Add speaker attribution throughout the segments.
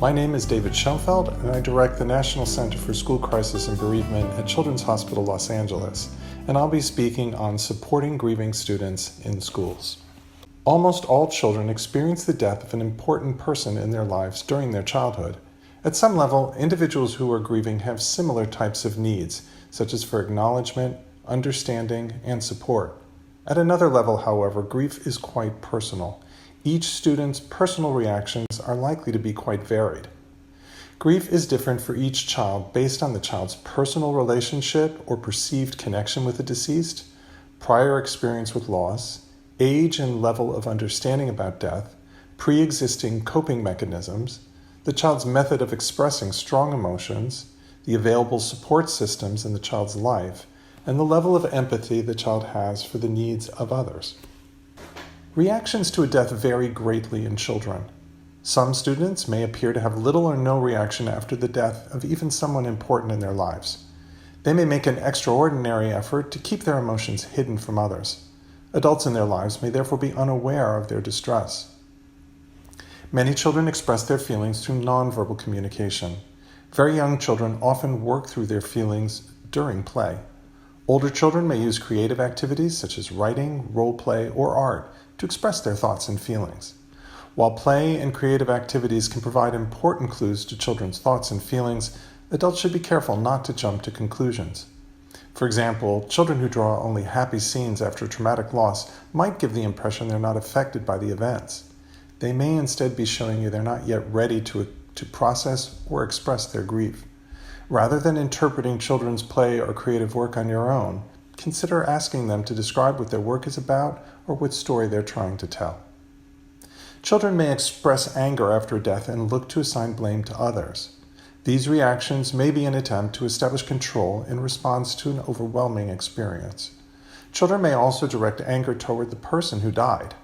Speaker 1: My name is David Schoenfeld, and I direct the National Center for School Crisis and Bereavement at Children's Hospital Los Angeles, and I'll be speaking on supporting grieving students in schools. Almost all children experience the death of an important person in their lives during their childhood. At some level, individuals who are grieving have similar types of needs, such as for acknowledgement, understanding, and support. At another level, however, grief is quite personal. Each student's personal reactions are likely to be quite varied. Grief is different for each child based on the child's personal relationship or perceived connection with the deceased, prior experience with loss, age and level of understanding about death, pre-existing coping mechanisms, the child's method of expressing strong emotions, the available support systems in the child's life, and the level of empathy the child has for the needs of others. Reactions to a death vary greatly in children. Some students may appear to have little or no reaction after the death of even someone important in their lives. They may make an extraordinary effort to keep their emotions hidden from others. Adults in their lives may therefore be unaware of their distress. Many children express their feelings through nonverbal communication. Very young children often work through their feelings during play. Older children may use creative activities such as writing, role play, or art to express their thoughts and feelings. While play and creative activities can provide important clues to children's thoughts and feelings, adults should be careful not to jump to conclusions. For example, children who draw only happy scenes after a traumatic loss might give the impression they're not affected by the events. They may instead be showing you they're not yet ready to process or express their grief. Rather than interpreting children's play or creative work on your own, consider asking them to describe what their work is about or what story they're trying to tell. Children may express anger after a death and look to assign blame to others. These reactions may be an attempt to establish control in response to an overwhelming experience. Children may also direct anger toward the person who died.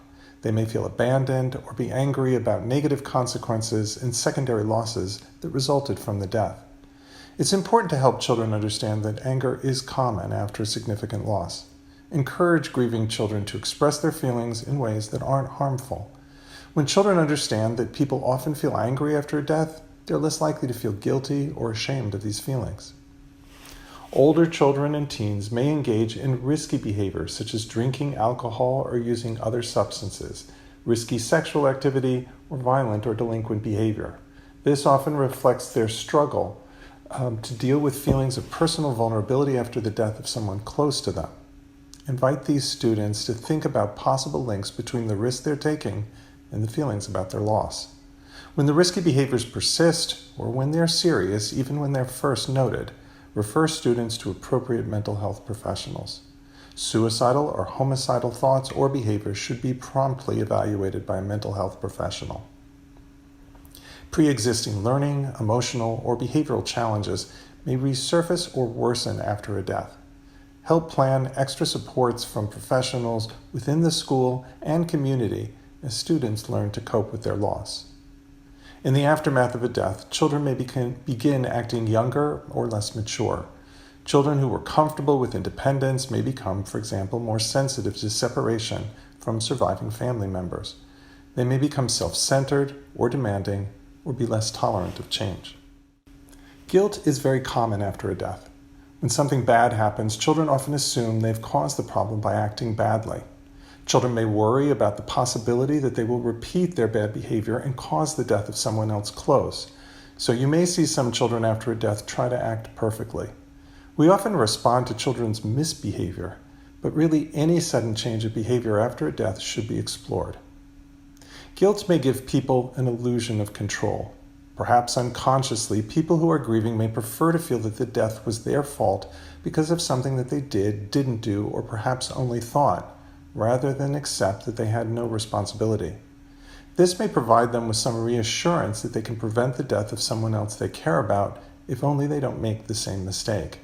Speaker 1: They may feel abandoned or be angry about negative consequences and secondary losses that resulted from the death. It's important to help children understand that anger is common after a significant loss. Encourage grieving children to express their feelings in ways that aren't harmful. When children understand that people often feel angry after a death, they're less likely to feel guilty or ashamed of these feelings. Older children and teens may engage in risky behaviors such as drinking alcohol or using other substances, risky sexual activity, or violent or delinquent behavior. This often reflects their struggle to deal with feelings of personal vulnerability after the death of someone close to them. Invite these students to think about possible links between the risk they're taking and the feelings about their loss. When the risky behaviors persist, or when they're serious, even when they're first noted, refer students to appropriate mental health professionals. Suicidal or homicidal thoughts or behaviors should be promptly evaluated by a mental health professional. Pre-existing learning, emotional, or behavioral challenges may resurface or worsen after a death. Help plan extra supports from professionals within the school and community as students learn to cope with their loss. In the aftermath of a death, children may begin acting younger or less mature. Children who were comfortable with independence may become, for example, more sensitive to separation from surviving family members. They may become self-centered or demanding, or be less tolerant of change. Guilt is very common after a death. When something bad happens, children often assume they've caused the problem by acting badly. Children may worry about the possibility that they will repeat their bad behavior and cause the death of someone else close. So you may see some children after a death try to act perfectly. We often respond to children's misbehavior, but really any sudden change of behavior after a death should be explored. Guilt may give people an illusion of control. Perhaps unconsciously, people who are grieving may prefer to feel that the death was their fault because of something that they did, didn't do, or perhaps only thought, rather than accept that they had no responsibility. This may provide them with some reassurance that they can prevent the death of someone else they care about if only they don't make the same mistake.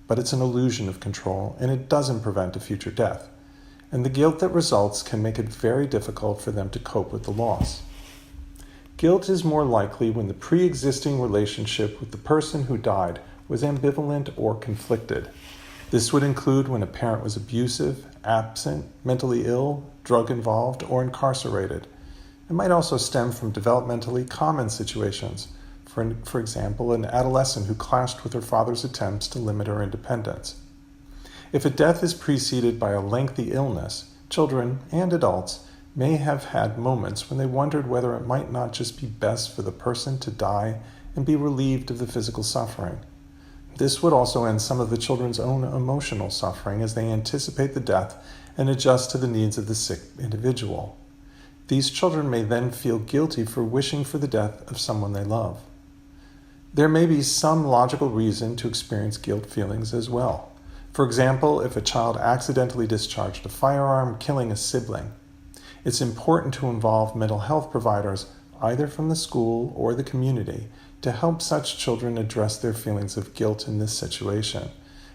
Speaker 1: But it's an illusion of control, and it doesn't prevent a future death. And the guilt that results can make it very difficult for them to cope with the loss. Guilt is more likely when the pre-existing relationship with the person who died was ambivalent or conflicted. This would include when a parent was abusive, absent, mentally ill, drug-involved, or incarcerated. It might also stem from developmentally common situations. For example, an adolescent who clashed with her father's attempts to limit her independence. If a death is preceded by a lengthy illness, children and adults may have had moments when they wondered whether it might not just be best for the person to die and be relieved of the physical suffering. This would also end some of the children's own emotional suffering as they anticipate the death and adjust to the needs of the sick individual. These children may then feel guilty for wishing for the death of someone they love. There may be some logical reason to experience guilt feelings as well. For example, if a child accidentally discharged a firearm, killing a sibling, it's important to involve mental health providers, either from the school or the community, to help such children address their feelings of guilt in this situation,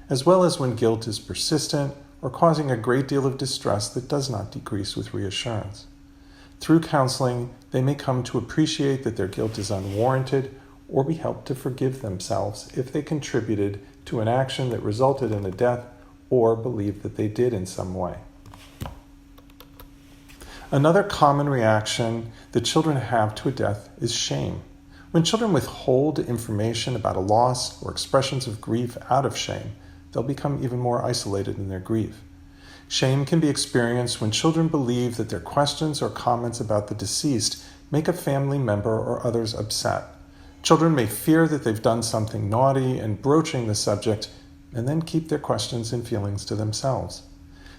Speaker 1: as well as when guilt is persistent or causing a great deal of distress that does not decrease with reassurance. Through counseling, they may come to appreciate that their guilt is unwarranted or be helped to forgive themselves if they contributed to an action that resulted in a death or believe that they did in some way. Another common reaction that children have to a death is shame. When children withhold information about a loss or expressions of grief out of shame, they'll become even more isolated in their grief. Shame can be experienced when children believe that their questions or comments about the deceased make a family member or others upset. Children may fear that they've done something naughty and broaching the subject, and then keep their questions and feelings to themselves.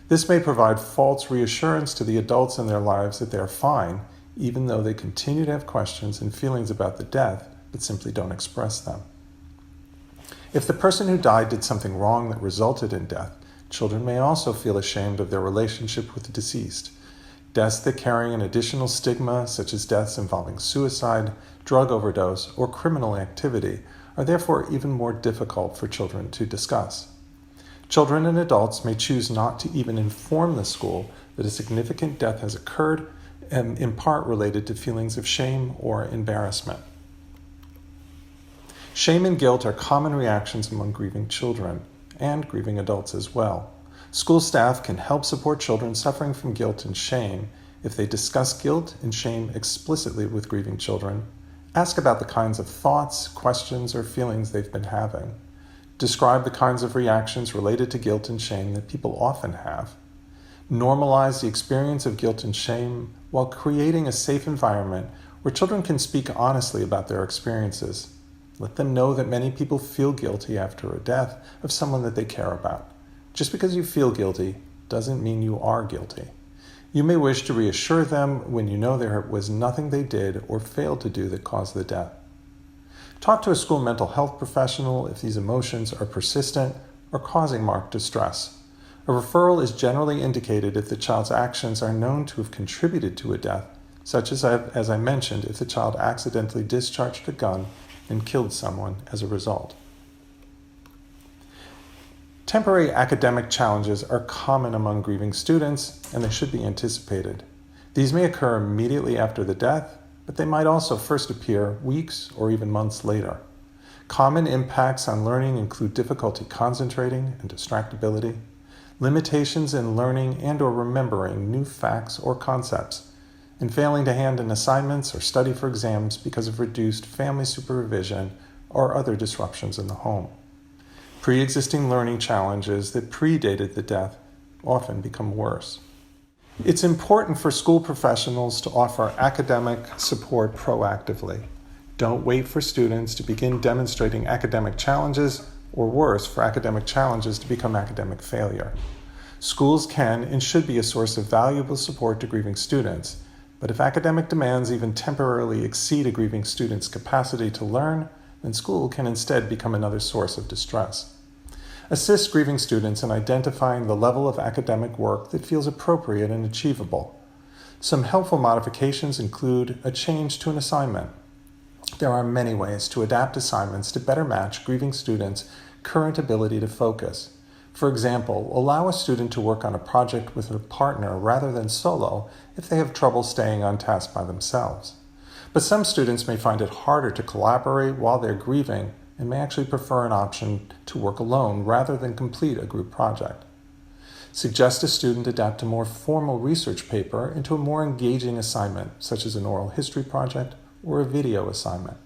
Speaker 1: This may provide false reassurance to the adults in their lives that they are fine, even though they continue to have questions and feelings about the death, but simply don't express them. If the person who died did something wrong that resulted in death, children may also feel ashamed of their relationship with the deceased. Deaths that carry an additional stigma, such as deaths involving suicide, drug overdose, or criminal activity, are therefore even more difficult for children to discuss. Children and adults may choose not to even inform the school that a significant death has occurred, and in part related to feelings of shame or embarrassment. Shame and guilt are common reactions among grieving children and grieving adults as well. School staff can help support children suffering from guilt and shame if they discuss guilt and shame explicitly with grieving children, ask about the kinds of thoughts, questions, or feelings they've been having, describe the kinds of reactions related to guilt and shame that people often have, normalize the experience of guilt and shame while creating a safe environment where children can speak honestly about their experiences. Let them know that many people feel guilty after a death of someone that they care about. Just because you feel guilty doesn't mean you are guilty. You may wish to reassure them when you know there was nothing they did or failed to do that caused the death. Talk to a school mental health professional if these emotions are persistent or causing marked distress. A referral is generally indicated if the child's actions are known to have contributed to a death, such as I mentioned, if the child accidentally discharged a gun and killed someone as a result. Temporary academic challenges are common among grieving students, and they should be anticipated. These may occur immediately after the death, but they might also first appear weeks or even months later. Common impacts on learning include difficulty concentrating and distractibility, limitations in learning and or remembering new facts or concepts, and failing to hand in assignments or study for exams because of reduced family supervision or other disruptions in the home. Pre-existing learning challenges that predated the death often become worse. It's important for school professionals to offer academic support proactively. Don't wait for students to begin demonstrating academic challenges, or worse, for academic challenges to become academic failure. Schools can and should be a source of valuable support to grieving students, but if academic demands even temporarily exceed a grieving student's capacity to learn, then school can instead become another source of distress. Assist grieving students in identifying the level of academic work that feels appropriate and achievable. Some helpful modifications include a change to an assignment. There are many ways to adapt assignments to better match grieving students' current ability to focus. For example, allow a student to work on a project with a partner rather than solo if they have trouble staying on task by themselves. But some students may find it harder to collaborate while they're grieving and may actually prefer an option to work alone rather than complete a group project. Suggest a student adapt a more formal research paper into a more engaging assignment, such as an oral history project or a video assignment.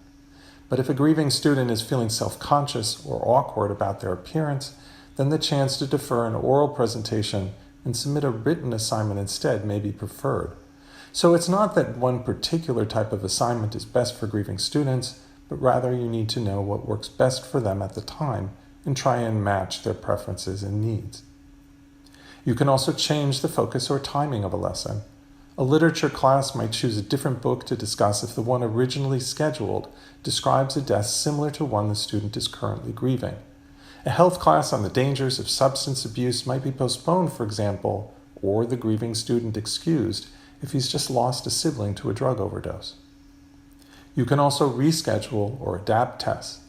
Speaker 1: But if a grieving student is feeling self-conscious or awkward about their appearance, then the chance to defer an oral presentation and submit a written assignment instead may be preferred. So it's not that one particular type of assignment is best for grieving students, but rather you need to know what works best for them at the time and try and match their preferences and needs. You can also change the focus or timing of a lesson. A literature class might choose a different book to discuss if the one originally scheduled describes a death similar to one the student is currently grieving. A health class on the dangers of substance abuse might be postponed, for example, or the grieving student excused if he's just lost a sibling to a drug overdose. You can also reschedule or adapt tests.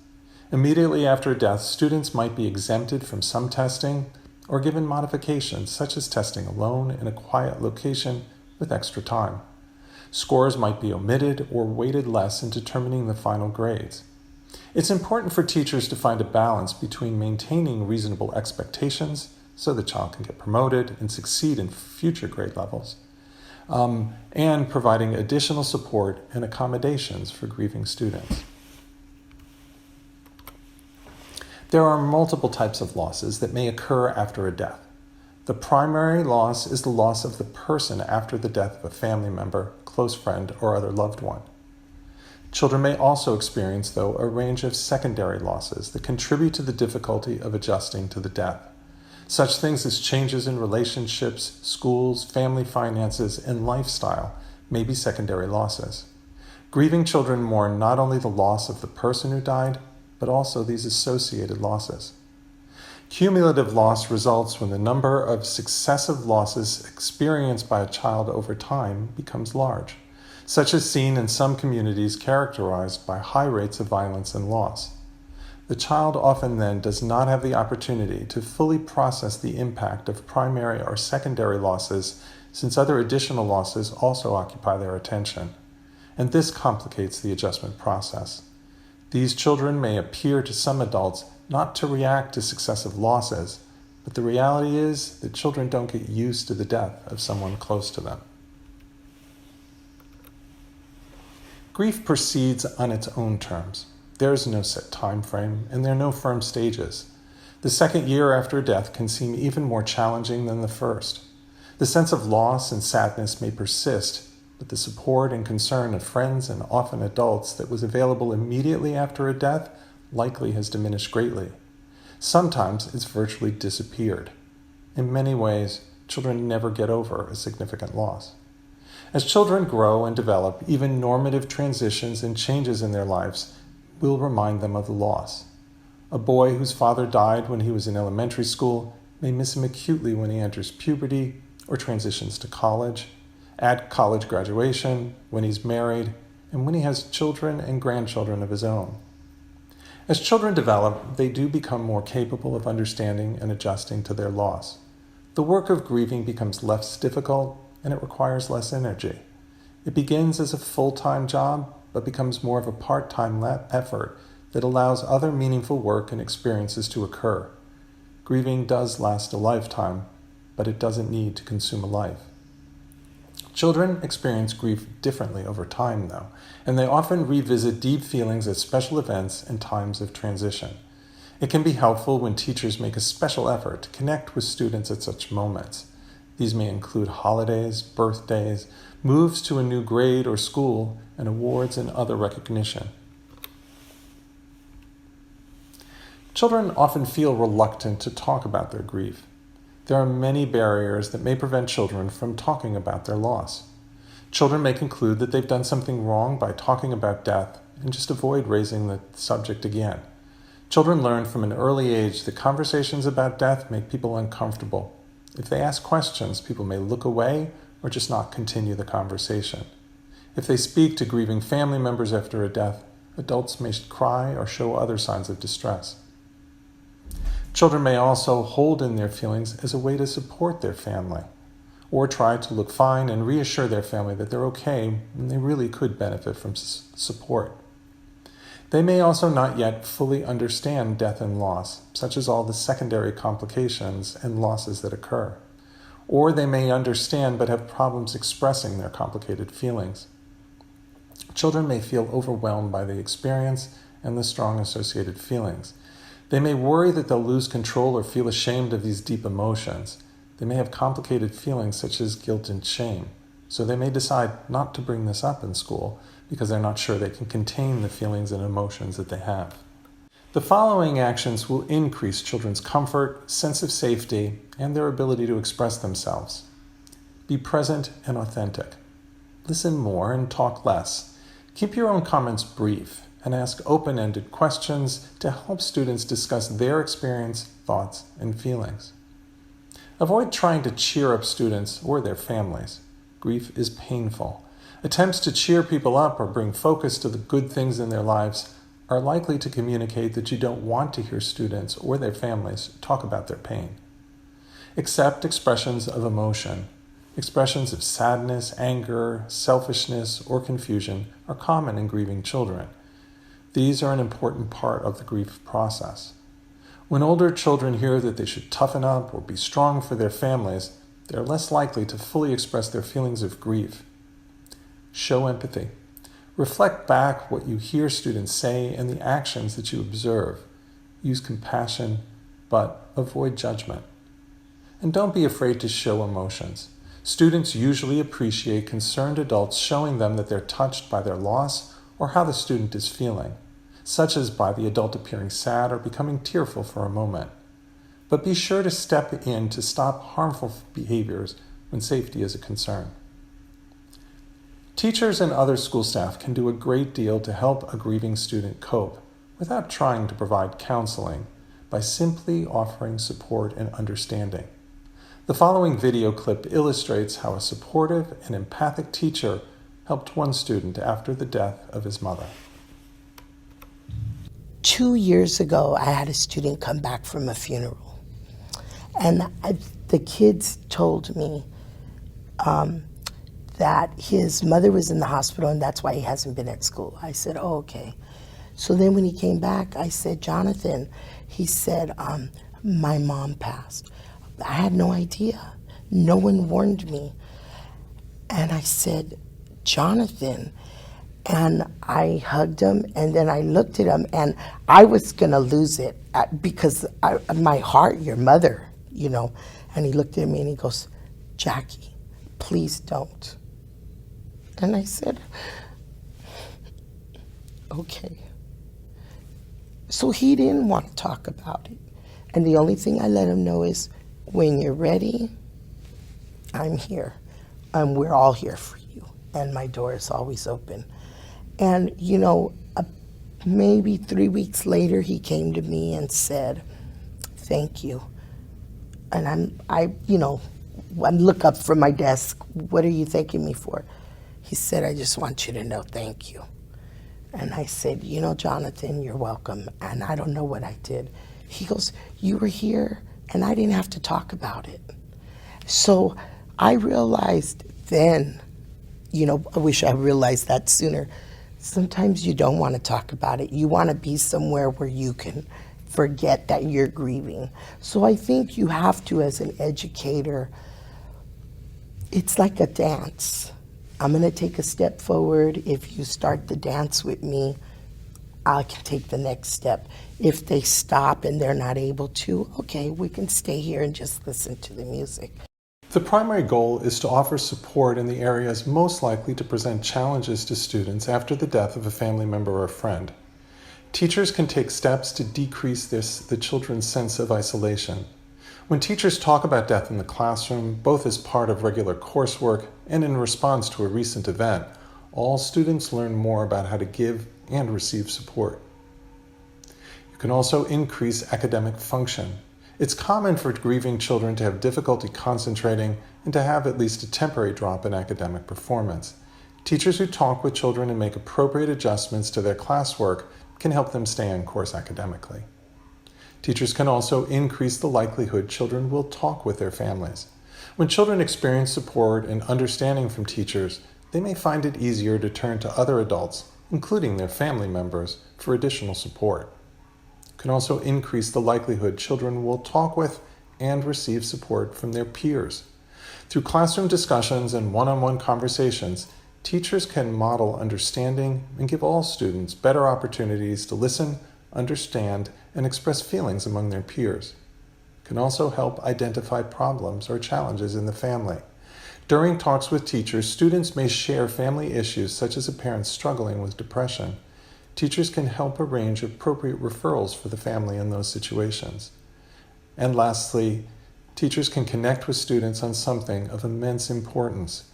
Speaker 1: Immediately after a death, students might be exempted from some testing or given modifications, such as testing alone in a quiet location with extra time. Scores might be omitted or weighted less in determining the final grades. It's important for teachers to find a balance between maintaining reasonable expectations so the child can get promoted and succeed in future grade levels, and providing additional support and accommodations for grieving students. There are multiple types of losses that may occur after a death. The primary loss is the loss of the person after the death of a family member, close friend, or other loved one. Children may also experience, though, a range of secondary losses that contribute to the difficulty of adjusting to the death. Such things as changes in relationships, schools, family finances, and lifestyle may be secondary losses. Grieving children mourn not only the loss of the person who died, but also these associated losses. Cumulative loss results when the number of successive losses experienced by a child over time becomes large, such as seen in some communities characterized by high rates of violence and loss. The child often then does not have the opportunity to fully process the impact of primary or secondary losses, since other additional losses also occupy their attention, and this complicates the adjustment process. These children may appear to some adults not to react to successive losses, but the reality is that children don't get used to the death of someone close to them. Grief proceeds on its own terms. There is no set time frame, and there are no firm stages. The second year after a death can seem even more challenging than the first. The sense of loss and sadness may persist, but the support and concern of friends and often adults that was available immediately after a death likely has diminished greatly. Sometimes it's virtually disappeared. In many ways, children never get over a significant loss. As children grow and develop, even normative transitions and changes in their lives will remind them of the loss. A boy whose father died when he was in elementary school may miss him acutely when he enters puberty or transitions to college, at college graduation, when he's married, and when he has children and grandchildren of his own. As children develop, they do become more capable of understanding and adjusting to their loss. The work of grieving becomes less difficult, and it requires less energy. It begins as a full-time job, but becomes more of a part-time effort that allows other meaningful work and experiences to occur. Grieving does last a lifetime, but it doesn't need to consume a life. Children experience grief differently over time, though, and they often revisit deep feelings at special events and times of transition. It can be helpful when teachers make a special effort to connect with students at such moments. These may include holidays, birthdays, moves to a new grade or school, and awards and other recognition. Children often feel reluctant to talk about their grief. There are many barriers that may prevent children from talking about their loss. Children may conclude that they've done something wrong by talking about death and just avoid raising the subject again. Children learn from an early age that conversations about death make people uncomfortable. If they ask questions, people may look away or just not continue the conversation. If they speak to grieving family members after a death, adults may cry or show other signs of distress. Children may also hold in their feelings as a way to support their family, or try to look fine and reassure their family that they're okay and they really could benefit from support. They may also not yet fully understand death and loss, such as all the secondary complications and losses that occur. or they may understand but have problems expressing their complicated feelings. Children may feel overwhelmed by the experience and the strong associated feelings. They may worry that they'll lose control or feel ashamed of these deep emotions. They may have complicated feelings such as guilt and shame, so they may decide not to bring this up in school because they're not sure they can contain the feelings and emotions that they have. The following actions will increase children's comfort, sense of safety, and their ability to express themselves. Be present and authentic. Listen more and talk less. Keep your own comments brief and ask open-ended questions to help students discuss their experience, thoughts, and feelings. Avoid trying to cheer up students or their families. Grief is painful. Attempts to cheer people up or bring focus to the good things in their lives are likely to communicate that you don't want to hear students or their families talk about their pain. Accept expressions of emotion. Expressions of sadness, anger, selfishness, or confusion are common in grieving children. These are an important part of the grief process. When older children hear that they should toughen up or be strong for their families, they are less likely to fully express their feelings of grief. Show empathy. Reflect back what you hear students say and the actions that you observe. Use compassion, but avoid judgment. And don't be afraid to show emotions. Students usually appreciate concerned adults showing them that they're touched by their loss or how the student is feeling, such as by the adult appearing sad or becoming tearful for a moment. But be sure to step in to stop harmful behaviors when safety is a concern. Teachers and other school staff can do a great deal to help a grieving student cope without trying to provide counseling by simply offering support and understanding. The following video clip illustrates how a supportive and empathic teacher helped one student after the death of his mother.
Speaker 2: 2 years ago, I had a student come back from a funeral, and the kids told me that his mother was in the hospital and that's why he hasn't been at school. I said, oh, okay. So then when he came back, I said, Jonathan, he said, my mom passed. I had no idea. No one warned me. And I said, Jonathan, and I hugged him, and then I looked at him, and I was gonna lose it because my heart, your mother, you know. And he looked at me and he goes, Jackie, please don't. And I said, okay. So he didn't want to talk about it. And the only thing I let him know is, when you're ready, I'm here. And we're all here for you. And my door is always open. And, you know, maybe 3 weeks later, he came to me and said, thank you. And I look up from my desk, what are you thanking me for? He said, I just want you to know thank you. And I said, you know, Jonathan, you're welcome. And I don't know what I did. He goes, you were here and I didn't have to talk about it. So I realized then, you know, I wish I realized that sooner. Sometimes you don't want to talk about it. You want to be somewhere where you can forget that you're grieving. So I think you have to, as an educator, it's like a dance. I'm going to take a step forward. If you start the dance with me, I can take the next step. If they stop and they're not able to, okay, we can stay here and just listen to the music.
Speaker 1: The primary goal is to offer support in the areas most likely to present challenges to students after the death of a family member or friend. Teachers can take steps to decrease the children's sense of isolation. When teachers talk about death in the classroom, both as part of regular coursework and in response to a recent event, all students learn more about how to give and receive support. You can also increase academic function. It's common for grieving children to have difficulty concentrating and to have at least a temporary drop in academic performance. Teachers who talk with children and make appropriate adjustments to their classwork can help them stay on course academically. Teachers can also increase the likelihood children will talk with their families. When children experience support and understanding from teachers, they may find it easier to turn to other adults, including their family members, for additional support. It can also increase the likelihood children will talk with and receive support from their peers. Through classroom discussions and one-on-one conversations, teachers can model understanding and give all students better opportunities to listen, understand, and express feelings among their peers. It can also help identify problems or challenges in the family. During talks with teachers, students may share family issues such as a parent struggling with depression. Teachers can help arrange appropriate referrals for the family in those situations. And lastly, teachers can connect with students on something of immense importance.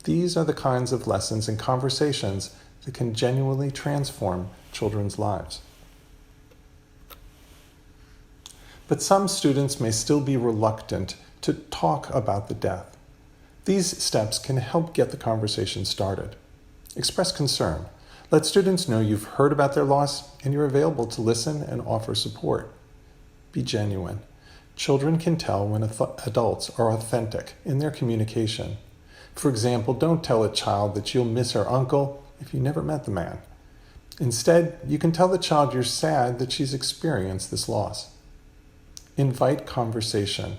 Speaker 1: These are the kinds of lessons and conversations that can genuinely transform children's lives. But some students may still be reluctant to talk about the death. These steps can help get the conversation started. Express concern. Let students know you've heard about their loss and you're available to listen and offer support. Be genuine. Children can tell when adults are authentic in their communication. For example, don't tell a child that you'll miss her uncle if you never met the man. Instead, you can tell the child you're sad that she's experienced this loss. Invite conversation.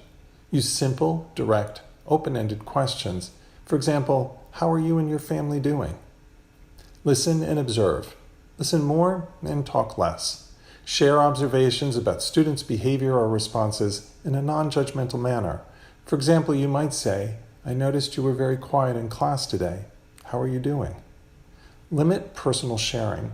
Speaker 1: Use simple, direct, open-ended questions. For example, how are you and your family doing? Listen and observe. Listen more and talk less. Share observations about students' behavior or responses in a non-judgmental manner. For example, you might say, I noticed you were very quiet in class today. How are you doing? Limit personal sharing.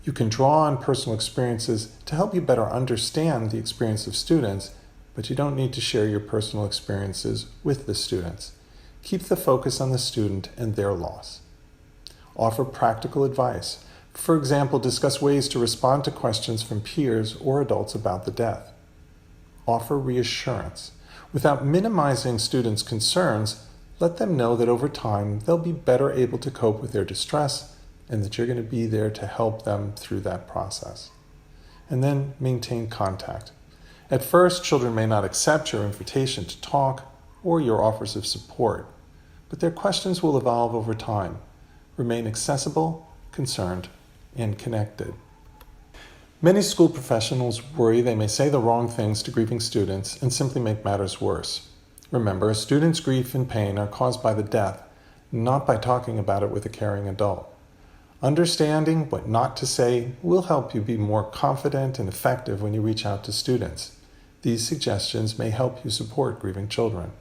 Speaker 1: You can draw on personal experiences to help you better understand the experience of students, but you don't need to share your personal experiences with the students. Keep the focus on the student and their loss. Offer practical advice. For example, discuss ways to respond to questions from peers or adults about the death. Offer reassurance. Without minimizing students' concerns, let them know that over time they'll be better able to cope with their distress and that you're going to be there to help them through that process. And then maintain contact. At first, children may not accept your invitation to talk or your offers of support, but their questions will evolve over time. Remain accessible, concerned, and connected. Many school professionals worry they may say the wrong things to grieving students and simply make matters worse. Remember, a student's grief and pain are caused by the death, not by talking about it with a caring adult. Understanding what not to say will help you be more confident and effective when you reach out to students. These suggestions may help you support grieving children.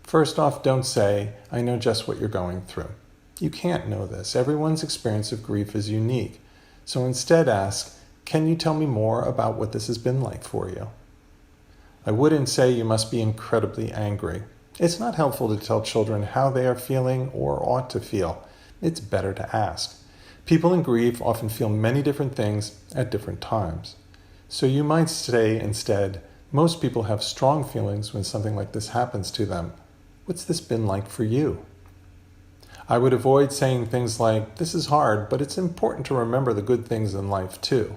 Speaker 1: First off, don't say, I know just what you're going through. You can't know this. Everyone's experience of grief is unique. So instead ask, can you tell me more about what this has been like for you? I wouldn't say you must be incredibly angry. It's not helpful to tell children how they are feeling or ought to feel. It's better to ask. People in grief often feel many different things at different times. So you might say instead, most people have strong feelings when something like this happens to them. What's this been like for you? I would avoid saying things like, this is hard, but it's important to remember the good things in life too.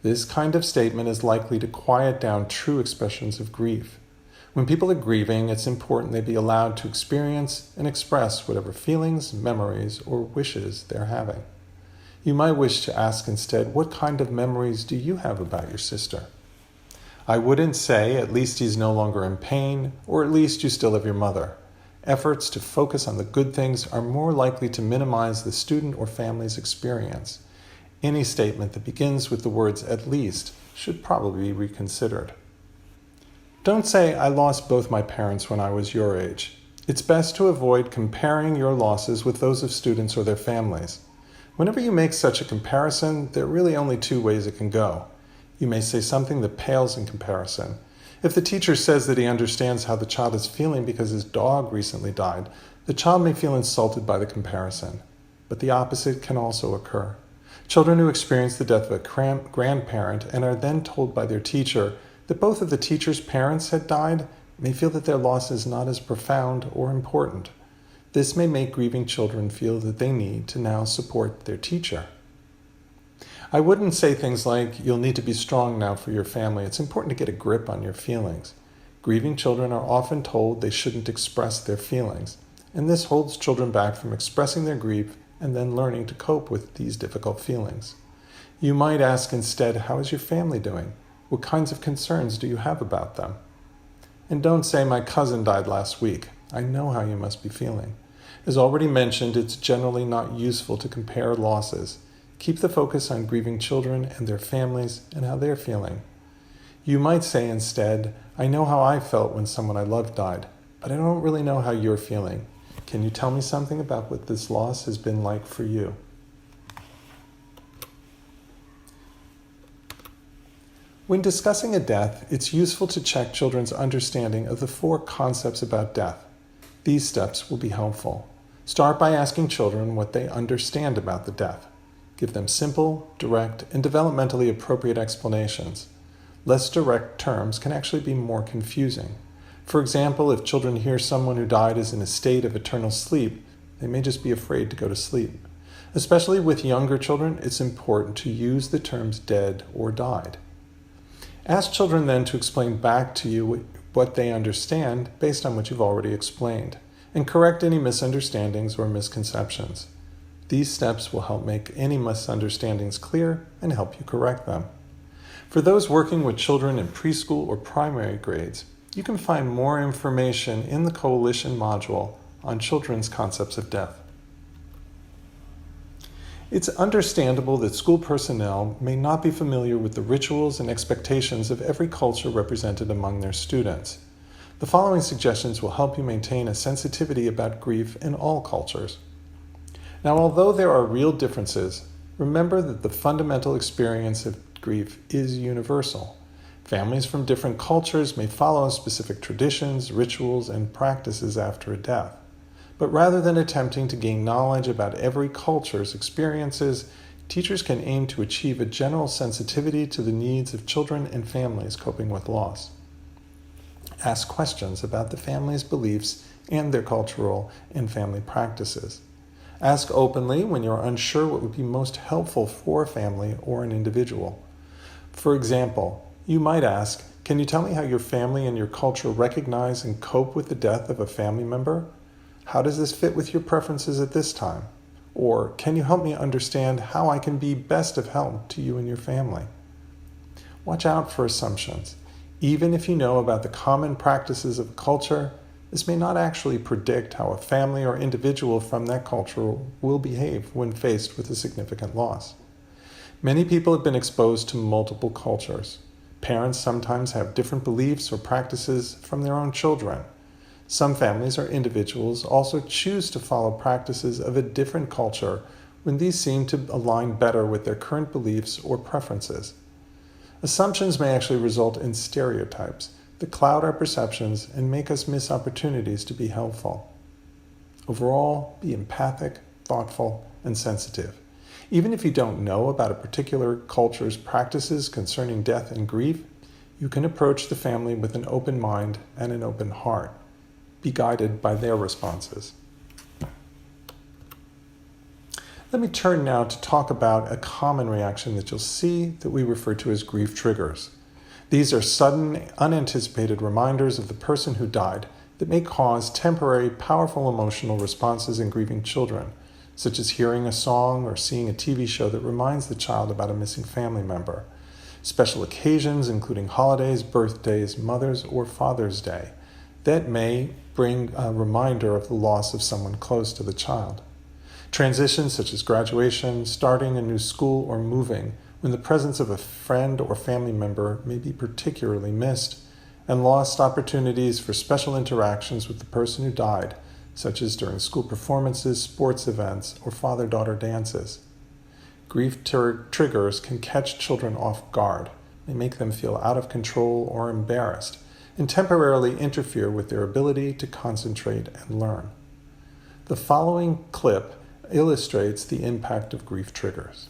Speaker 1: This kind of statement is likely to quiet down true expressions of grief. When people are grieving, it's important they be allowed to experience and express whatever feelings, memories, or wishes they're having. You might wish to ask instead, what kind of memories do you have about your sister? I wouldn't say, at least he's no longer in pain, or at least you still have your mother. Efforts to focus on the good things are more likely to minimize the student or family's experience. Any statement that begins with the words at least should probably be reconsidered. Don't say, I lost both my parents when I was your age. It's best to avoid comparing your losses with those of students or their families. Whenever you make such a comparison, there are really only two ways it can go. You may say something that pales in comparison. If the teacher says that he understands how the child is feeling because his dog recently died, the child may feel insulted by the comparison. But the opposite can also occur. Children who experience the death of a grandparent and are then told by their teacher that both of the teacher's parents had died may feel that their loss is not as profound or important. This may make grieving children feel that they need to now support their teacher. I wouldn't say things like, you'll need to be strong now for your family. It's important to get a grip on your feelings. Grieving children are often told they shouldn't express their feelings, and this holds children back from expressing their grief and then learning to cope with these difficult feelings. You might ask instead, how is your family doing? What kinds of concerns do you have about them? And don't say, my cousin died last week. I know how you must be feeling. As already mentioned, it's generally not useful to compare losses. Keep the focus on grieving children and their families and how they're feeling. You might say instead, I know how I felt when someone I loved died, but I don't really know how you're feeling. Can you tell me something about what this loss has been like for you? When discussing a death, it's useful to check children's understanding of the 4 concepts about death. These steps will be helpful. Start by asking children what they understand about the death. Give them simple, direct, and developmentally appropriate explanations. Less direct terms can actually be more confusing. For example, if children hear someone who died is in a state of eternal sleep, they may just be afraid to go to sleep. Especially with younger children, it's important to use the terms dead or died. Ask children then to explain back to you what they understand based on what you've already explained, and correct any misunderstandings or misconceptions. These steps will help make any misunderstandings clear and help you correct them. For those working with children in preschool or primary grades, you can find more information in the Coalition module on children's concepts of death. It's understandable that school personnel may not be familiar with the rituals and expectations of every culture represented among their students. The following suggestions will help you maintain a sensitivity about grief in all cultures. Now, although there are real differences, remember that the fundamental experience of grief is universal. Families from different cultures may follow specific traditions, rituals, and practices after a death. But rather than attempting to gain knowledge about every culture's experiences, teachers can aim to achieve a general sensitivity to the needs of children and families coping with loss. Ask questions about the family's beliefs and their cultural and family practices. Ask openly when you're unsure what would be most helpful for a family or an individual. For example, you might ask, can you tell me how your family and your culture recognize and cope with the death of a family member? How does this fit with your preferences at this time? Or can you help me understand how I can be best of help to you and your family? Watch out for assumptions. Even if you know about the common practices of a culture, this may not actually predict how a family or individual from that culture will behave when faced with a significant loss. Many people have been exposed to multiple cultures. Parents sometimes have different beliefs or practices from their own children. Some families or individuals also choose to follow practices of a different culture when these seem to align better with their current beliefs or preferences. Assumptions may actually result in stereotypes that cloud our perceptions and make us miss opportunities to be helpful. Overall, be empathic, thoughtful, and sensitive. Even if you don't know about a particular culture's practices concerning death and grief, you can approach the family with an open mind and an open heart. Be guided by their responses. Let me turn now to talk about a common reaction that you'll see that we refer to as grief triggers. These are sudden, unanticipated reminders of the person who died that may cause temporary, powerful emotional responses in grieving children, such as hearing a song or seeing a TV show that reminds the child about a missing family member. Special occasions, including holidays, birthdays, Mother's or Father's Day, that may bring a reminder of the loss of someone close to the child. Transitions such as graduation, starting a new school, or moving, when the presence of a friend or family member may be particularly missed, and lost opportunities for special interactions with the person who died, such as during school performances, sports events, or father-daughter dances. Grief triggers can catch children off guard. They make them feel out of control or embarrassed, and temporarily interfere with their ability to concentrate and learn. The following clip illustrates the impact of grief triggers.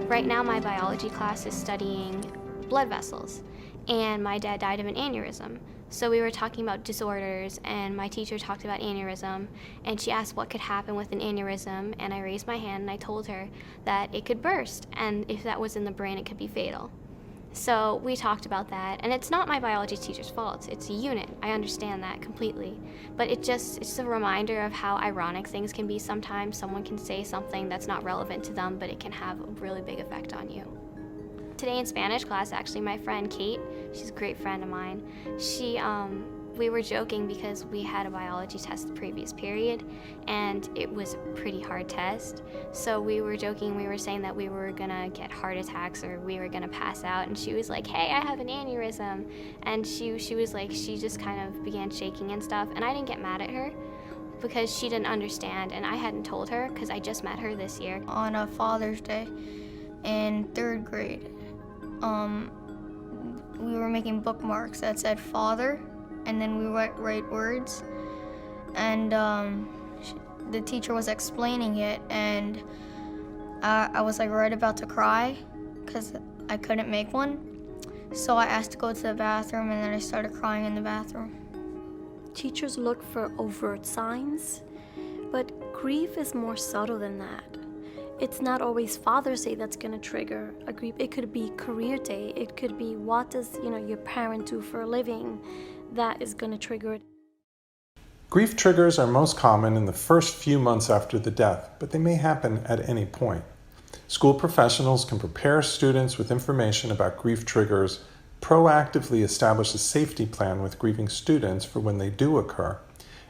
Speaker 3: Right now my biology class is studying blood vessels, and my dad died of an aneurysm. So we were talking about disorders, and my teacher talked about aneurysm, and she asked what could happen with an aneurysm, and I raised my hand and I told her that it could burst, and if that was in the brain, it could be fatal. So we talked about that, and it's not my biology teacher's fault. It's a unit. I understand that completely. But it's a reminder of how ironic things can be sometimes. Someone can say something that's not relevant to them, but it can have a really big effect on you. Today in Spanish class, actually, my friend Kate, she's a great friend of mine, we were joking because we had a biology test the previous period, and it was a pretty hard test. So we were joking, we were saying that we were gonna get heart attacks or we were gonna pass out, and she was like, hey, I have an aneurysm. And she was like, she just kind of began shaking and stuff, and I didn't get mad at her because she didn't understand, and I hadn't told her because I just met her this year.
Speaker 4: On a Father's Day in 3rd grade, we were making bookmarks that said father, and then we write words, and the teacher was explaining it, and I was like right about to cry because I couldn't make one. So I asked to go to the bathroom, and then I started crying in the bathroom.
Speaker 5: Teachers look for overt signs, but grief is more subtle than that. It's not always Father's Day that's going to trigger a grief. It could be career day. It could be what does your parent do for a living that is going to trigger it.
Speaker 1: Grief triggers are most common in the first few months after the death, but they may happen at any point. School professionals can prepare students with information about grief triggers, proactively establish a safety plan with grieving students for when they do occur,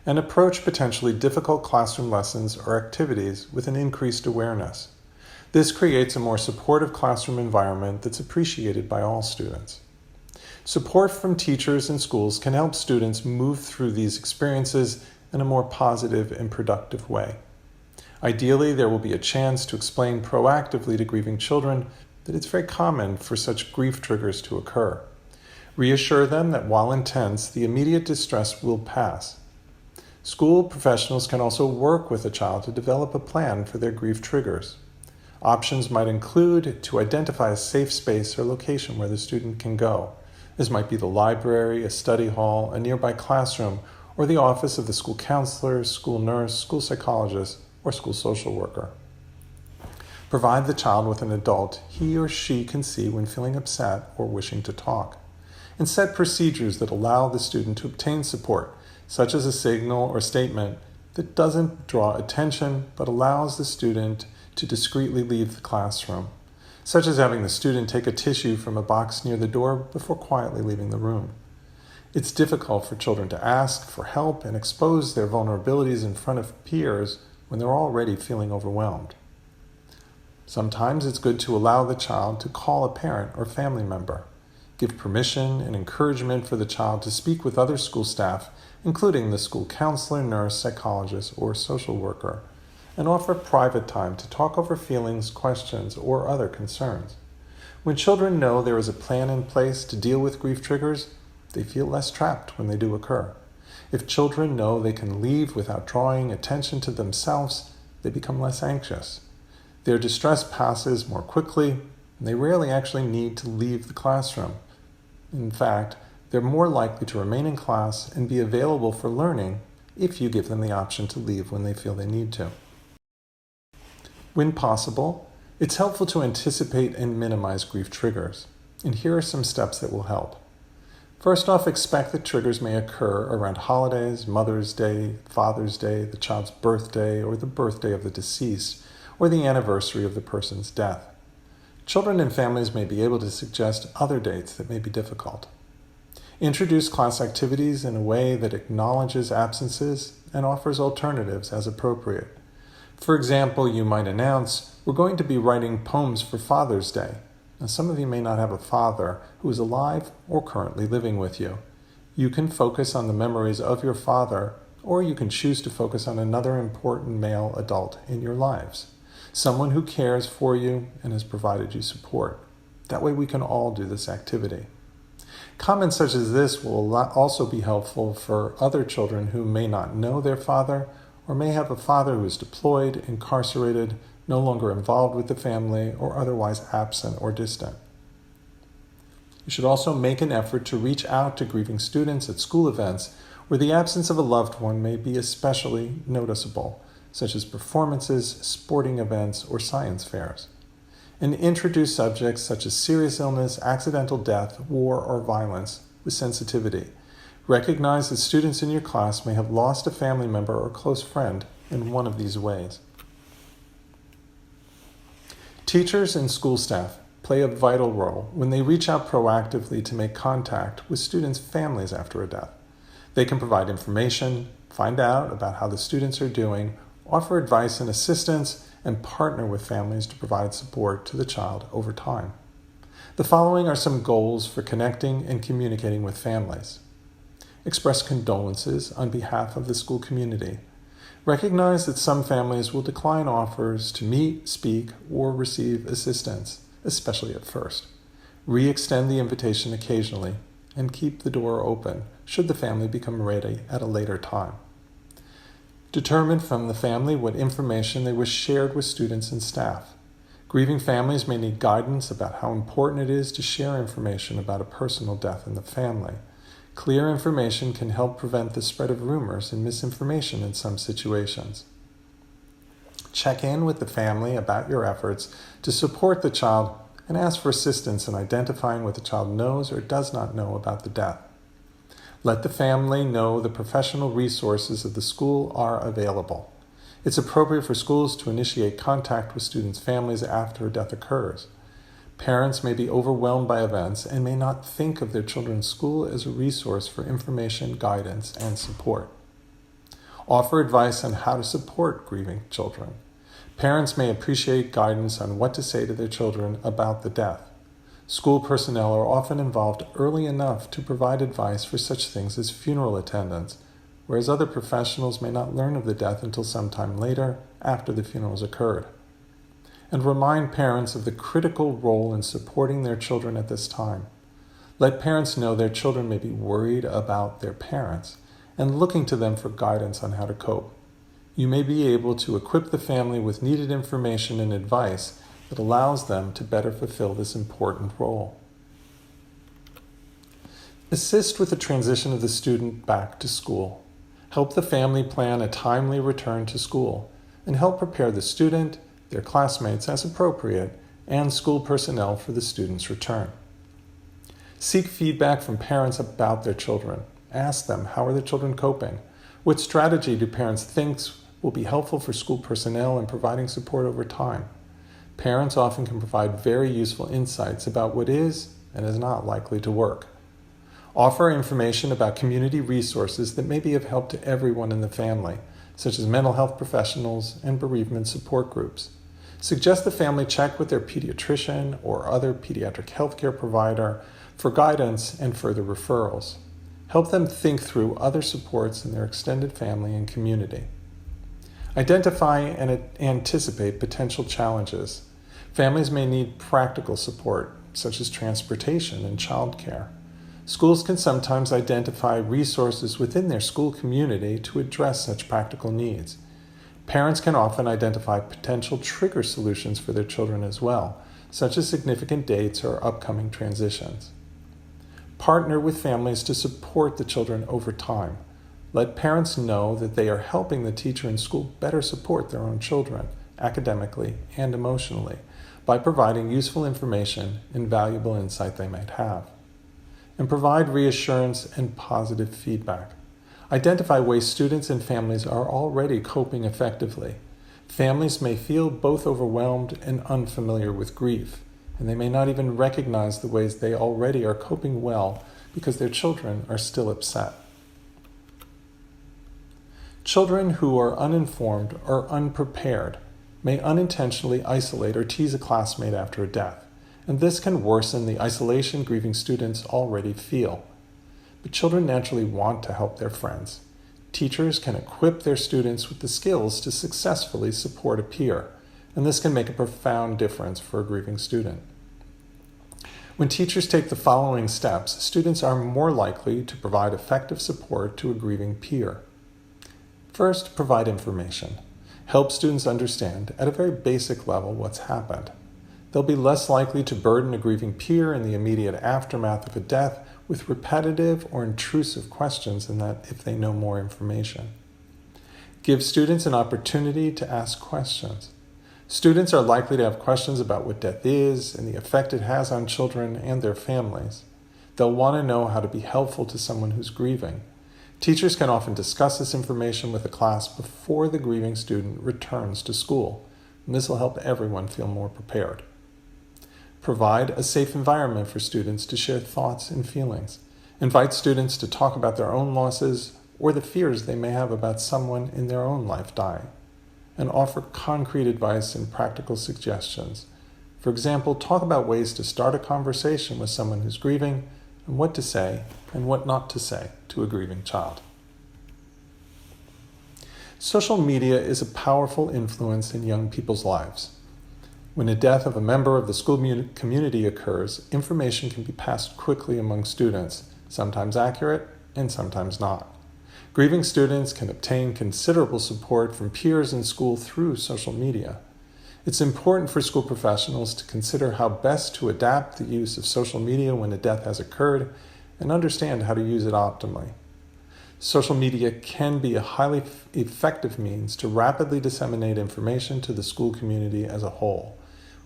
Speaker 1: and approach potentially difficult classroom lessons or activities with an increased awareness. This creates a more supportive classroom environment that's appreciated by all students. Support from teachers and schools can help students move through these experiences in a more positive and productive way. Ideally, there will be a chance to explain proactively to grieving children that it's very common for such grief triggers to occur. Reassure them that while intense, the immediate distress will pass. School professionals can also work with a child to develop a plan for their grief triggers. Options might include to identify a safe space or location where the student can go. This might be the library, a study hall, a nearby classroom, or the office of the school counselor, school nurse, school psychologist, or school social worker. Provide the child with an adult he or she can see when feeling upset or wishing to talk. And set procedures that allow the student to obtain support, such as a signal or statement that doesn't draw attention but allows the student to discreetly leave the classroom, such as having the student take a tissue from a box near the door before quietly leaving the room. It's difficult for children to ask for help and expose their vulnerabilities in front of peers when they're already feeling overwhelmed. Sometimes it's good to allow the child to call a parent or family member, give permission and encouragement for the child to speak with other school staff, including the school counselor, nurse, psychologist, or social worker, and offer private time to talk over feelings, questions, or other concerns. When children know there is a plan in place to deal with grief triggers, they feel less trapped when they do occur. If children know they can leave without drawing attention to themselves, they become less anxious. Their distress passes more quickly, and they rarely actually need to leave the classroom. In fact, they're more likely to remain in class and be available for learning if you give them the option to leave when they feel they need to. When possible, it's helpful to anticipate and minimize grief triggers, and here are some steps that will help. First off, expect that triggers may occur around holidays, Mother's Day, Father's Day, the child's birthday, or the birthday of the deceased, or the anniversary of the person's death. Children and families may be able to suggest other dates that may be difficult. Introduce class activities in a way that acknowledges absences and offers alternatives as appropriate. For example, you might announce, "We're going to be writing poems for Father's Day." Now, some of you may not have a father who is alive or currently living with you. You can focus on the memories of your father, or you can choose to focus on another important male adult in your lives, someone who cares for you and has provided you support. That way we can all do this activity. Comments such as this will also be helpful for other children who may not know their father or may have a father who is deployed, incarcerated, no longer involved with the family, or otherwise absent or distant. You should also make an effort to reach out to grieving students at school events where the absence of a loved one may be especially noticeable, such as performances, sporting events, or science fairs. and introduce subjects such as serious illness, accidental death, war, or violence with sensitivity. Recognize that students in your class may have lost a family member or close friend in one of these ways. Teachers and school staff play a vital role when they reach out proactively to make contact with students' families after a death. They can provide information, find out about how the students are doing, offer advice and assistance, and partner with families to provide support to the child over time. The following are some goals for connecting and communicating with families. Express condolences on behalf of the school community. Recognize that some families will decline offers to meet, speak, or receive assistance, especially at first. Re-extend the invitation occasionally and keep the door open should the family become ready at a later time. Determine from the family what information they wish shared with students and staff. Grieving families may need guidance about how important it is to share information about a personal death in the family. Clear information can help prevent the spread of rumors and misinformation in some situations. Check in with the family about your efforts to support the child and ask for assistance in identifying what the child knows or does not know about the death. Let the family know the professional resources of the school are available. It's appropriate for schools to initiate contact with students' families after a death occurs. Parents may be overwhelmed by events and may not think of their children's school as a resource for information, guidance, and support. Offer advice on how to support grieving children. Parents may appreciate guidance on what to say to their children about the death. School personnel are often involved early enough to provide advice for such things as funeral attendance, whereas other professionals may not learn of the death until sometime later after the funerals occurred. And remind parents of the critical role in supporting their children at this time. Let parents know their children may be worried about their parents and looking to them for guidance on how to cope. You may be able to equip the family with needed information and advice that allows them to better fulfill this important role. Assist with the transition of the student back to school. Help the family plan a timely return to school and help prepare the student, their classmates as appropriate, and school personnel for the student's return. Seek feedback from parents about their children. Ask them, how are their children coping? What strategy do parents think will be helpful for school personnel in providing support over time? Parents often can provide very useful insights about what is and is not likely to work. Offer information about community resources that may be of help to everyone in the family, such as mental health professionals and bereavement support groups. Suggest the family check with their pediatrician or other pediatric healthcare provider for guidance and further referrals. Help them think through other supports in their extended family and community. Identify and anticipate potential challenges. Families may need practical support, such as transportation and childcare. Schools can sometimes identify resources within their school community to address such practical needs. Parents can often identify potential trigger solutions for their children as well, such as significant dates or upcoming transitions. Partner with families to support the children over time. Let parents know that they are helping the teacher in school better support their own children, academically and emotionally, by providing useful information and valuable insight they might have. And provide reassurance and positive feedback. Identify ways students and families are already coping effectively. Families may feel both overwhelmed and unfamiliar with grief, and they may not even recognize the ways they already are coping well because their children are still upset. Children who are uninformed or unprepared may unintentionally isolate or tease a classmate after a death, and this can worsen the isolation grieving students already feel. But children naturally want to help their friends. Teachers can equip their students with the skills to successfully support a peer, and this can make a profound difference for a grieving student. When teachers take the following steps, students are more likely to provide effective support to a grieving peer. First, provide information. Help students understand, at a very basic level, what's happened. They'll be less likely to burden a grieving peer in the immediate aftermath of a death with repetitive or intrusive questions than that if they know more information. Give students an opportunity to ask questions. Students are likely to have questions about what death is and the effect it has on children and their families. They'll want to know how to be helpful to someone who's grieving. Teachers can often discuss this information with the class before the grieving student returns to school, and this will help everyone feel more prepared. Provide a safe environment for students to share thoughts and feelings. Invite students to talk about their own losses or the fears they may have about someone in their own life dying, and offer concrete advice and practical suggestions. For example, talk about ways to start a conversation with someone who's grieving and what to say and what not to say to a grieving child. Social media is a powerful influence in young people's lives. When a death of a member of the school community occurs, information can be passed quickly among students, sometimes accurate and sometimes not. Grieving students can obtain considerable support from peers in school through social media. It's important for school professionals to consider how best to adapt the use of social media when a death has occurred and understand how to use it optimally. Social media can be a highly effective means to rapidly disseminate information to the school community as a whole.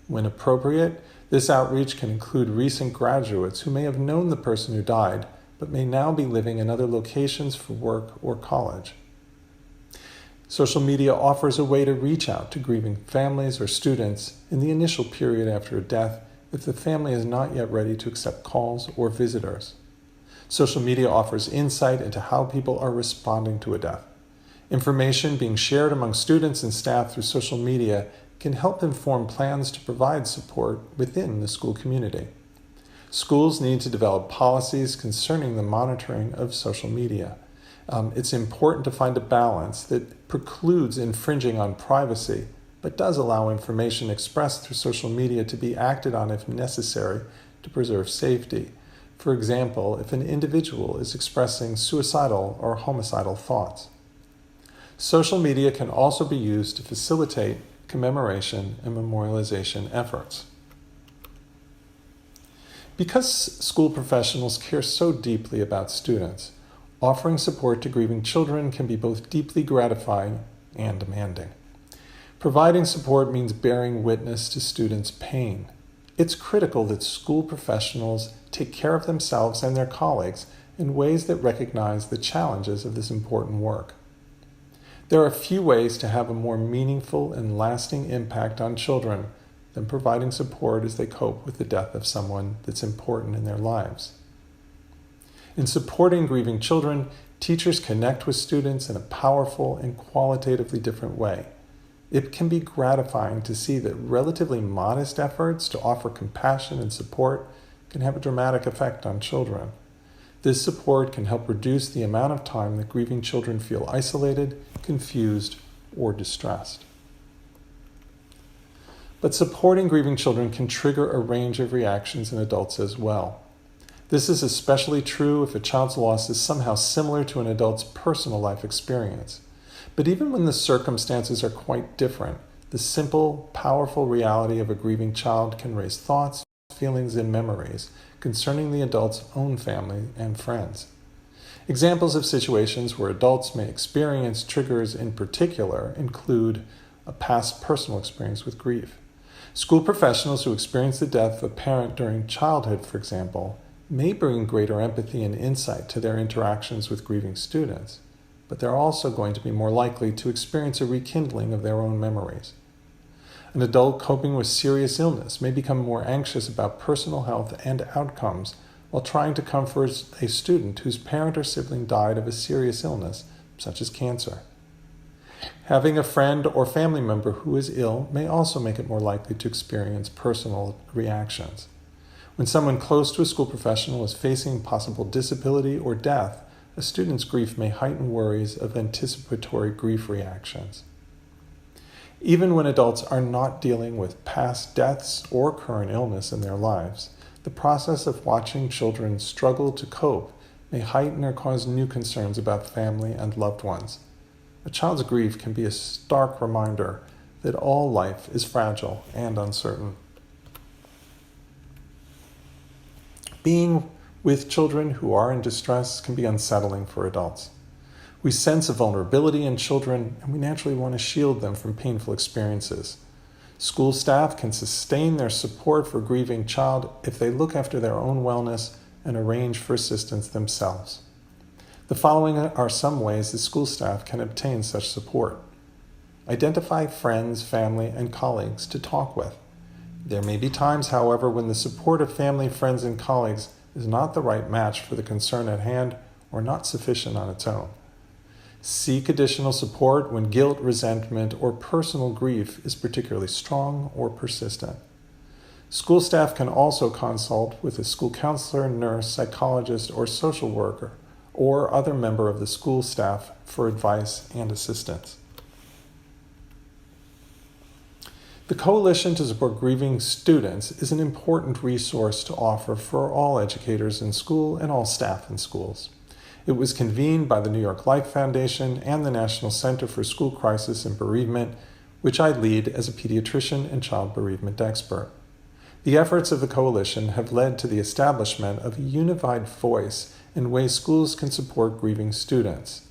Speaker 1: When appropriate, this outreach can include recent graduates who may have known the person who died, but may now be living in other locations for work or college. Social media offers a way to reach out to grieving families or students in the initial period after a death if the family is not yet ready to accept calls or visitors. Social media offers insight into how people are responding to a death. Information being shared among students and staff through social media can help inform plans to provide support within the school community. Schools need to develop policies concerning the monitoring of social media. It's important to find a balance that precludes infringing on privacy, but does allow information expressed through social media to be acted on if necessary to preserve safety. For example, if an individual is expressing suicidal or homicidal thoughts. Social media can also be used to facilitate commemoration and memorialization efforts. Because school professionals care so deeply about students, offering support to grieving children can be both deeply gratifying and demanding. Providing support means bearing witness to students' pain. It's critical that school professionals take care of themselves and their colleagues in ways that recognize the challenges of this important work. There are few ways to have a more meaningful and lasting impact on children than providing support as they cope with the death of someone that's important in their lives. In supporting grieving children, teachers connect with students in a powerful and qualitatively different way. It can be gratifying to see that relatively modest efforts to offer compassion and support can have a dramatic effect on children. This support can help reduce the amount of time that grieving children feel isolated, confused, or distressed. But supporting grieving children can trigger a range of reactions in adults as well. This is especially true if a child's loss is somehow similar to an adult's personal life experience. But even when the circumstances are quite different, the simple, powerful reality of a grieving child can raise thoughts, feelings, and memories concerning the adult's own family and friends. Examples of situations where adults may experience triggers in particular include a past personal experience with grief. School professionals who experience the death of a parent during childhood, for example, may bring greater empathy and insight to their interactions with grieving students, but they're also going to be more likely to experience a rekindling of their own memories. An adult coping with serious illness may become more anxious about personal health and outcomes while trying to comfort a student whose parent or sibling died of a serious illness, such as cancer. Having a friend or family member who is ill may also make it more likely to experience personal reactions. When someone close to a school professional is facing possible disability or death, a student's grief may heighten worries of anticipatory grief reactions. Even when adults are not dealing with past deaths or current illness in their lives, the process of watching children struggle to cope may heighten or cause new concerns about family and loved ones. A child's grief can be a stark reminder that all life is fragile and uncertain. Being with children who are in distress can be unsettling for adults. We sense a vulnerability in children, and we naturally want to shield them from painful experiences. School staff can sustain their support for a grieving child if they look after their own wellness and arrange for assistance themselves. The following are some ways that school staff can obtain such support. Identify friends, family, and colleagues to talk with. There may be times, however, when the support of family, friends, and colleagues is not the right match for the concern at hand or not sufficient on its own. Seek additional support when guilt, resentment, or personal grief is particularly strong or persistent. School staff can also consult with a school counselor, nurse, psychologist, or social worker, or other member of the school staff for advice and assistance. The Coalition to Support Grieving Students is an important resource to offer for all educators in school and all staff in schools. It was convened by the New York Life Foundation and the National Center for School Crisis and Bereavement, which I lead as a pediatrician and child bereavement expert. The efforts of the Coalition have led to the establishment of a unified voice in ways schools can support grieving students.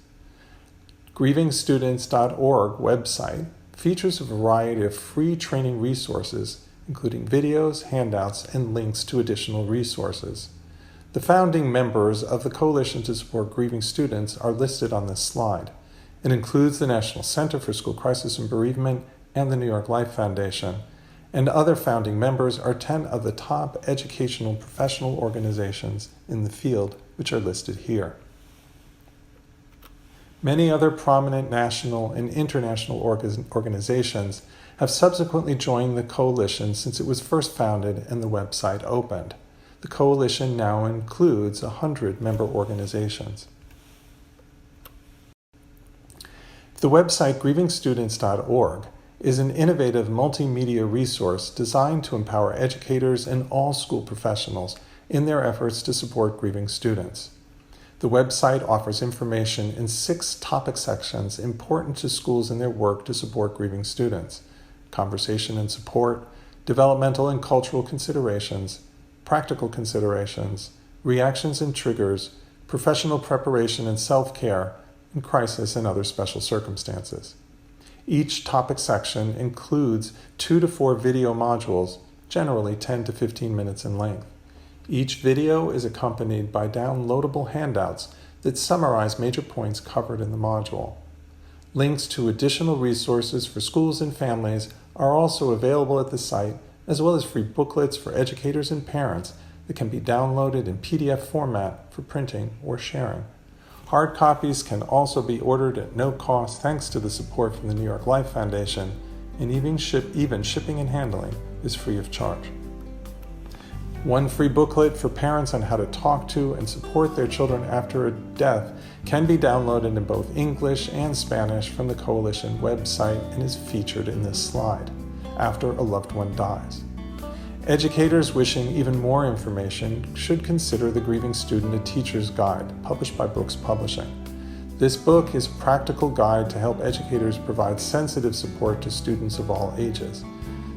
Speaker 1: GrievingStudents.org website features a variety of free training resources, including videos, handouts, and links to additional resources. The founding members of the Coalition to Support Grieving Students are listed on this slide. It includes the National Center for School Crisis and Bereavement and the New York Life Foundation, and other founding members are 10 of the top educational professional organizations in the field, which are listed here. Many other prominent national and international organizations have subsequently joined the Coalition since it was first founded and the website opened. The Coalition now includes 100 member organizations. The website GrievingStudents.org is an innovative multimedia resource designed to empower educators and all school professionals in their efforts to support grieving students. The website offers information in 6 topic sections important to schools in their work to support grieving students: conversation and support, developmental and cultural considerations, practical considerations, reactions and triggers, professional preparation and self-care, and crisis and other special circumstances. Each topic section includes 2 to 4 video modules, generally 10 to 15 minutes in length. Each video is accompanied by downloadable handouts that summarize major points covered in the module. Links to additional resources for schools and families are also available at the site, as well as free booklets for educators and parents that can be downloaded in PDF format for printing or sharing. Hard copies can also be ordered at no cost thanks to the support from the New York Life Foundation, and even shipping and handling is free of charge. One free booklet for parents on how to talk to and support their children after a death can be downloaded in both English and Spanish from the Coalition website and is featured in this slide, After a Loved One Dies. Educators wishing even more information should consider the Grieving Student a Teacher's Guide, published by Brooks Publishing. This book is a practical guide to help educators provide sensitive support to students of all ages.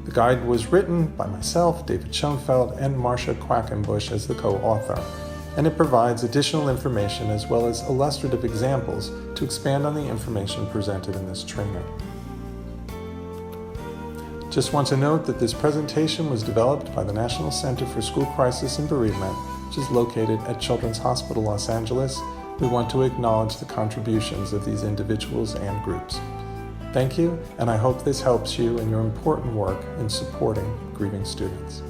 Speaker 1: The guide was written by myself, David Schoenfeld, and Marcia Quackenbush as the co-author, and it provides additional information as well as illustrative examples to expand on the information presented in this training. Just want to note that this presentation was developed by the National Center for School Crisis and Bereavement, which is located at Children's Hospital Los Angeles. We want to acknowledge the contributions of these individuals and groups. Thank you, and I hope this helps you in your important work in supporting grieving students.